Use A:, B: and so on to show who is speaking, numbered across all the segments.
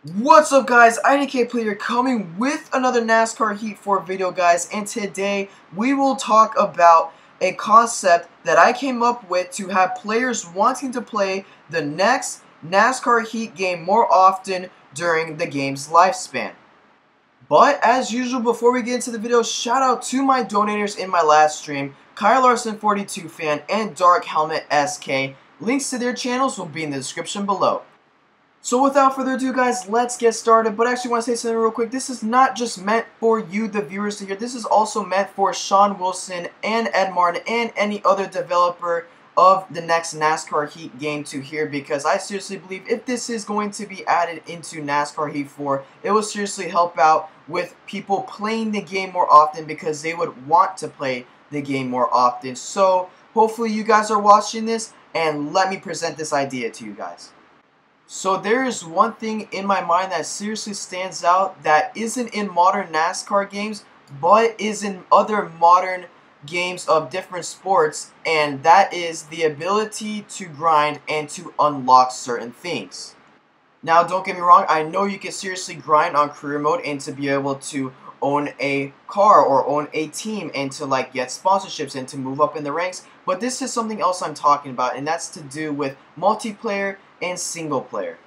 A: What's up, guys? IDK Player coming with another NASCAR Heat 4 video, guys, and today we will talk about a concept that I came up with to have players wanting to play the next NASCAR Heat game more often during the game's lifespan. But as usual, before we get into the video, shout out to my donators in my last stream, Kyle Larson 42 Fan and Dark Helmet SK. Links to their channels will be in the description below. So without further ado, guys, let's get started. But I actually want to say something real quick. This is not just meant for you, the viewers, to hear. This is also meant for Sean Wilson and Ed Martin and any other developer of the next NASCAR Heat game to hear, because I seriously believe if this is going to be added into NASCAR Heat 4, it will seriously help out with people playing the game more often, because they would want to play the game more often. So hopefully you guys are watching this, and let me present this idea to you guys. So there is one thing in my mind that seriously stands out that isn't in modern NASCAR games, but is in other modern games of different sports, and that is the ability to grind and to unlock certain things. Now, don't get me wrong, I know you can seriously grind on career mode and to be able to own a car or own a team and to like get sponsorships and to move up in the ranks, but this is something else I'm talking about, and that's to do with multiplayer and single player.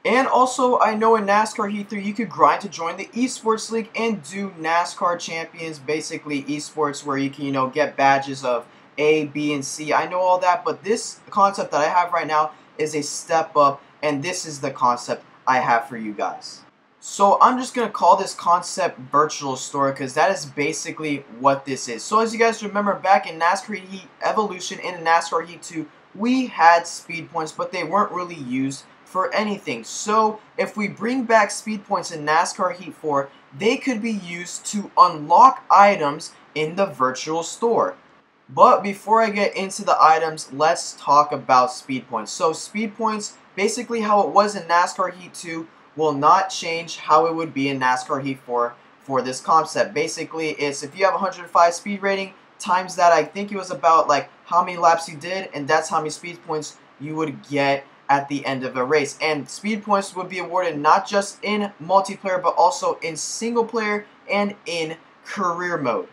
A: And also, I know in NASCAR Heat 3 you could grind to join the esports league and do NASCAR champions, basically esports where you can, get badges of A, B, and C. I know all that, but this concept that I have right now is a step up, and this is the concept I have for you guys. So I'm just going to call this concept Virtual Store, because that is basically what this is. So as you guys remember, back in NASCAR Heat Evolution and NASCAR Heat 2, we had speed points, but they weren't really used for anything. So if we bring back speed points in NASCAR Heat 4, they could be used to unlock items in the virtual store. But before I get into the items, let's talk about speed points. So speed points, basically how it was in NASCAR Heat 2, will not change how it would be in NASCAR Heat 4 for this concept. Basically, it's if you have 105 speed rating, times that, I think it was about like how many laps you did, and that's how many speed points you would get at the end of a race. And speed points would be awarded not just in multiplayer, but also in single player and in career mode.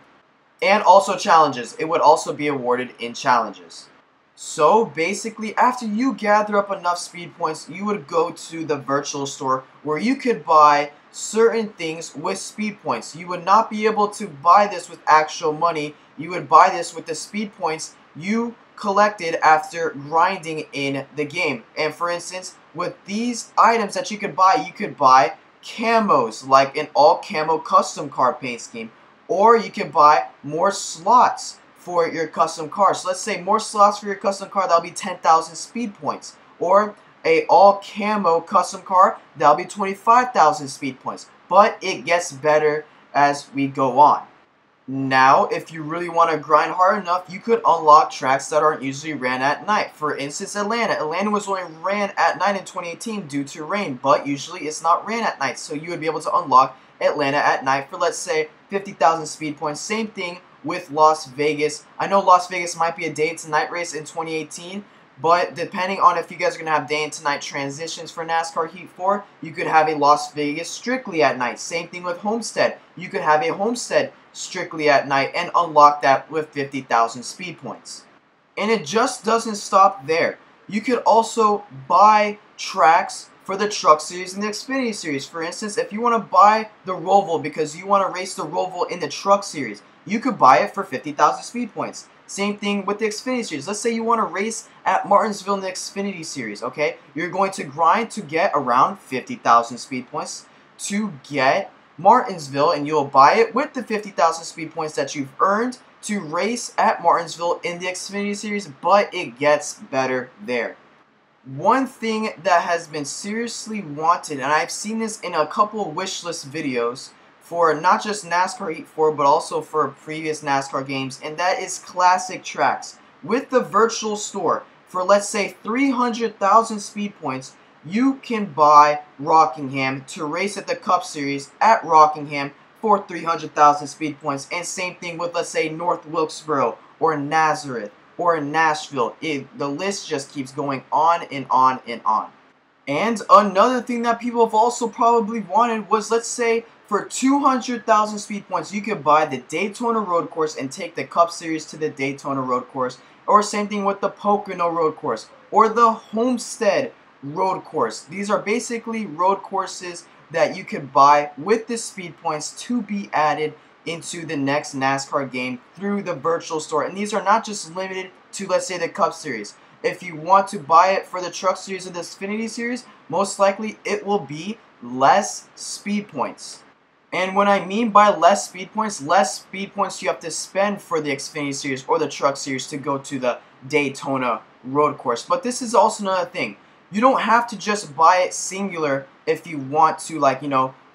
A: And also challenges. It would also be awarded in challenges. So basically, after you gather up enough speed points, you would go to the virtual store where you could buy certain things with speed points. You would not be able to buy this with actual money. You would buy this with the speed points you collected after grinding in the game. And for instance, with these items that you could buy camos, like an all camo custom car paint scheme, or you can buy more slots for your custom car. So let's say more slots for your custom car, that'll be 10,000 speed points. Or a all camo custom car, that'll be 25,000 speed points. But it gets better as we go on. Now, if you really want to grind hard enough, you could unlock tracks that aren't usually ran at night. For instance, Atlanta. Atlanta was only ran at night in 2018 due to rain, but usually it's not ran at night. So you would be able to unlock Atlanta at night for, let's say, 50,000 speed points. Same thing with Las Vegas. I know Las Vegas might be a day to night race in 2018, but depending on if you guys are going to have day and to night transitions for NASCAR Heat 4, you could have a Las Vegas strictly at night. Same thing with Homestead. You could have a Homestead strictly at night and unlock that with 50,000 speed points. And it just doesn't stop there. You could also buy tracks for the Truck Series and the Xfinity Series. For instance, if you want to buy the Roval because you want to race the Roval in the Truck Series, you could buy it for 50,000 speed points. Same thing with the Xfinity Series. Let's say you want to race at Martinsville in the Xfinity Series, okay? You're going to grind to get around 50,000 speed points to get Martinsville, and you'll buy it with the 50,000 speed points that you've earned to race at Martinsville in the Xfinity Series, but it gets better there. One thing that has been seriously wanted, and I've seen this in a couple wish list videos for not just NASCAR Heat 4, but also for previous NASCAR games, and that is classic tracks. With the virtual store, for let's say 300,000 speed points, you can buy Rockingham to race at the Cup Series at Rockingham for 300,000 speed points. And same thing with, let's say, North Wilkesboro or Nazareth or Nashville. The list just keeps going on and on and on. And another thing that people have also probably wanted was, let's say, for 200,000 speed points, you could buy the Daytona Road Course and take the Cup Series to the Daytona Road Course. Or same thing with the Pocono Road Course. Or the Homestead Road Course. These are basically road courses that you could buy with the speed points to be added into the next NASCAR game through the virtual store. And these are not just limited to, let's say, the Cup Series. If you want to buy it for the Truck Series or the Xfinity Series, most likely it will be less speed points. And when I mean by less speed points you have to spend for the Xfinity Series or the Truck Series to go to the Daytona Road Course. But this is also another thing. You don't have to just buy it singular if you want to, like,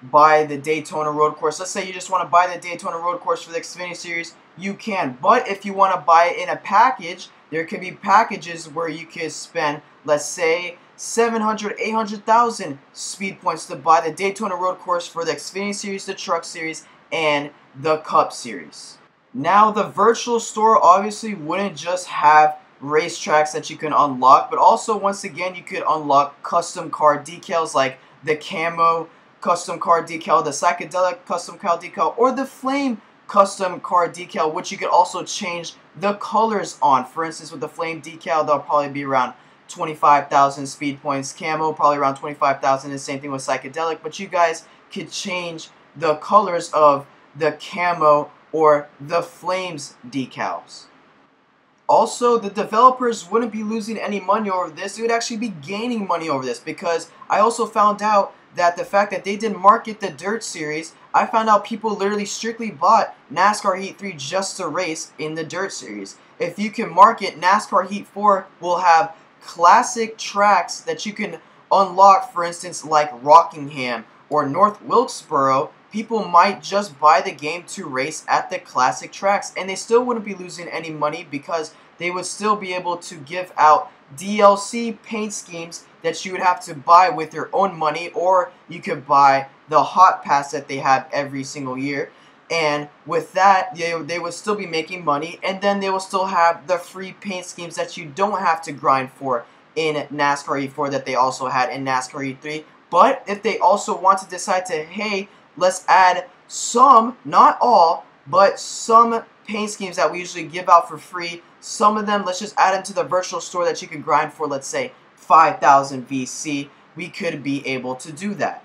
A: buy the Daytona Road Course. Let's say you just want to buy the Daytona Road Course for the Xfinity Series, you can. But if you want to buy it in a package, there could be packages where you could spend, let's say, 700, 800,000 speed points to buy the Daytona Road Course for the Xfinity Series, the Truck Series, and the Cup Series. Now, the virtual store obviously wouldn't just have racetracks that you can unlock, but also, once again, you could unlock custom car decals like the camo custom car decal, the psychedelic custom car decal, or the flame custom car decal, which you could also change the colors on. For instance, with the flame decal, they'll probably be around 25,000 speed points. Camo, probably around 25,000, and same thing with psychedelic, but you guys could change the colors of the camo or the flames decals. Also, the developers wouldn't be losing any money over this. They would actually be gaining money over this, because I also found out that the fact that they didn't market the Dirt Series, I found out people literally strictly bought NASCAR Heat 3 just to race in the Dirt Series. If you can market NASCAR Heat 4, will have classic tracks that you can unlock, for instance, like Rockingham or North Wilkesboro. People might just buy the game to race at the classic tracks, and they still wouldn't be losing any money, because they would still be able to give out DLC paint schemes that you would have to buy with your own money, or you could buy the Hot Pass that they have every single year. And with that, they would still be making money, and then they will still have the free paint schemes that you don't have to grind for in NASCAR E4 that they also had in NASCAR E3. But if they also want to decide to, hey, let's add some, not all, but some paint schemes that we usually give out for free, some of them, let's just add them to the virtual store that you can grind for, let's say, 5,000 VC, we could be able to do that.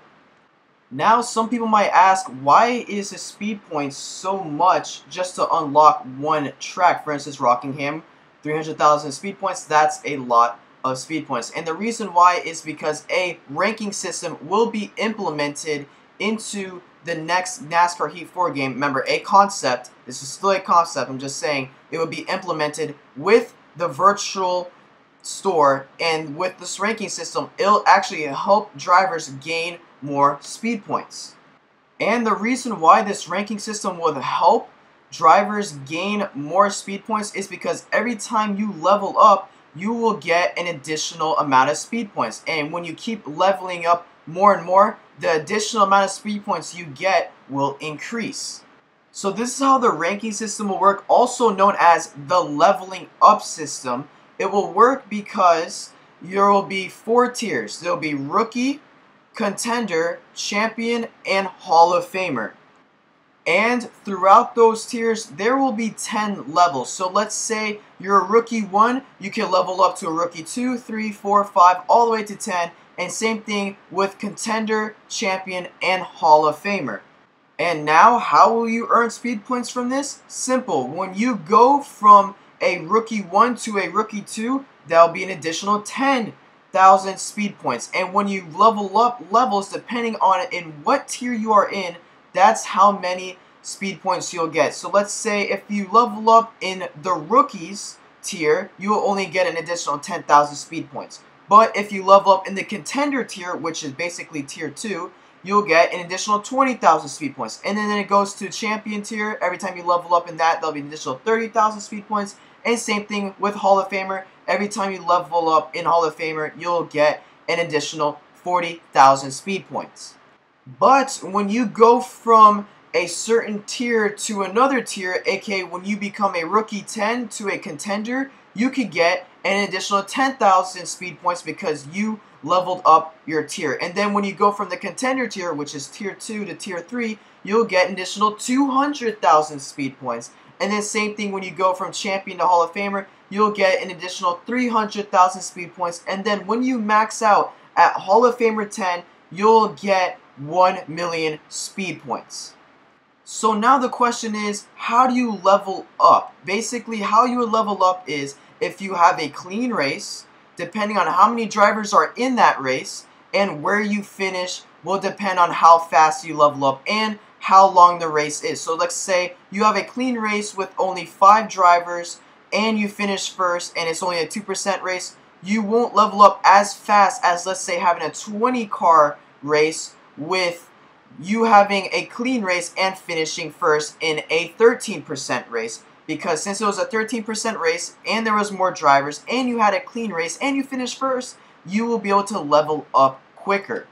A: Now, some people might ask, why is the speed points so much just to unlock one track? For instance, Rockingham, 300,000 speed points, that's a lot of speed points. And the reason why is because a ranking system will be implemented into the next NASCAR Heat 4 game. Remember, a concept, this is still a concept, I'm just saying, it would be implemented with the virtual store, and with this ranking system, it'll actually help drivers gain more speed points. And the reason why this ranking system would help drivers gain more speed points is because every time you level up, you will get an additional amount of speed points. And when you keep leveling up more and more, the additional amount of speed points you get will increase. So this is how the ranking system will work, also known as the leveling up system. It will work because there will be 4 tiers. There will be Rookie, Contender, Champion, and Hall of Famer. And throughout those tiers, there will be 10 levels. So let's say you're a Rookie 1, you can level up to a Rookie 2, 3, 4, 5, all the way to 10. And same thing with Contender, Champion, and Hall of Famer. And now, how will you earn speed points from this? Simple. When you go from a Rookie 1 to a Rookie 2, that'll be an additional 10,000 speed points. And when you level up levels, depending on in what tier you are in, that's how many speed points you'll get. So let's say if you level up in the Rookies tier, you will only get an additional 10,000 speed points. But if you level up in the Contender tier, which is basically tier 2, you'll get an additional 20,000 speed points. And then it goes to Champion tier. Every time you level up in that, there'll be an additional 30,000 speed points. And same thing with Hall of Famer. Every time you level up in Hall of Famer, you'll get an additional 40,000 speed points. But when you go from a certain tier to another tier, aka when you become a Rookie 10 to a Contender, you could get an additional 10,000 speed points because you leveled up your tier. And then when you go from the contender tier, which is tier 2 to tier 3, you'll get an additional 200,000 speed points. And then same thing when you go from champion to Hall of Famer, you'll get an additional 300,000 speed points. And then when you max out at Hall of Famer 10, you'll get 1 million speed points. So now the question is, how do you level up? Basically, how you would level up is if you have a clean race, depending on how many drivers are in that race, and where you finish will depend on how fast you level up and how long the race is. So let's say you have a clean race with only 5 drivers and you finish first and it's only a 2% race. You won't level up as fast as, let's say, having a 20 car race with you having a clean race and finishing first in a 13% race. Because since it was a 13% race and there was more drivers and you had a clean race and you finished first, you will be able to level up quicker.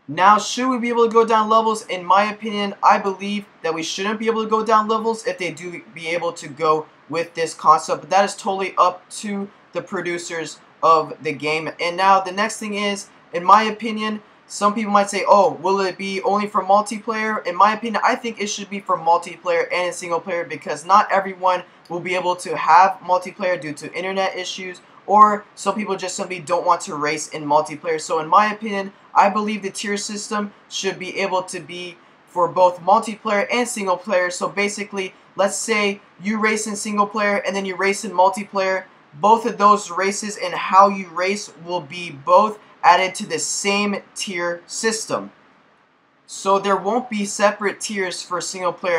A: Now, should we be able to go down levels? In my opinion, I believe that we shouldn't be able to go down levels if they do be able to go with this concept. But that is totally up to the producers of the game. And now the next thing is, in my opinion, some people might say, oh, will it be only for multiplayer? In my opinion, I think it should be for multiplayer and single player because not everyone will be able to have multiplayer due to internet issues, or some people just simply don't want to race in multiplayer. So in my opinion, I believe the tier system should be able to be for both multiplayer and single player. So basically, let's say you race in single player and then you race in multiplayer. Both of those races and how you race will be both added to the same tier system. So there won't be separate tiers for single player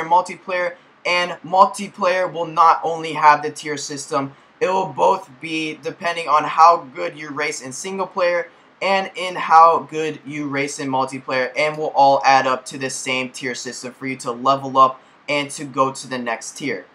A: and multiplayer will not only have the tier system, it will both be depending on how good you race in single player and in how good you race in multiplayer, and will all add up to the same tier system for you to level up and to go to the next tier.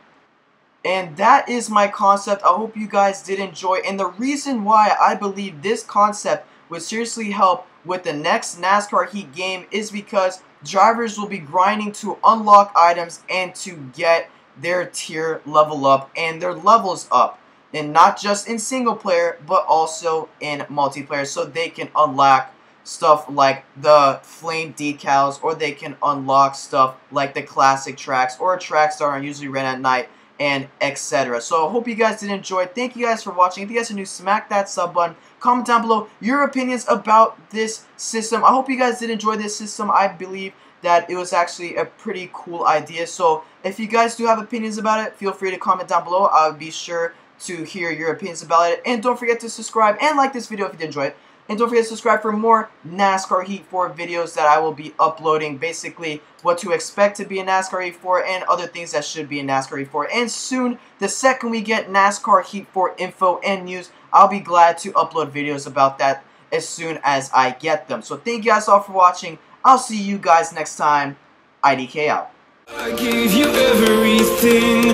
A: And that is my concept. I hope you guys did enjoy, and the reason why I believe this concept would seriously help with the next NASCAR Heat game is because drivers will be grinding to unlock items and to get their tier level up and their levels up. And not just in single player, but also in multiplayer, so they can unlock stuff like the flame decals, or they can unlock stuff like the classic tracks or tracks that are usually ran at night, and etc. So I hope you guys did enjoy. Thank you guys for watching. If you guys are new, smack that sub button. Comment down below your opinions about this system. I hope you guys did enjoy this system. I believe that it was actually a pretty cool idea. So if you guys do have opinions about it, feel free to comment down below. I'll be sure to hear your opinions about it. And don't forget to subscribe and like this video if you did enjoy it. And don't forget to subscribe for more NASCAR Heat 4 videos that I will be uploading. Basically, what to expect to be in NASCAR Heat 4 and other things that should be in NASCAR Heat 4. And soon, the second we get NASCAR Heat 4 info and news, I'll be glad to upload videos about that as soon as I get them. So thank you guys all for watching. I'll see you guys next time. IDK out.
B: I gave you everything.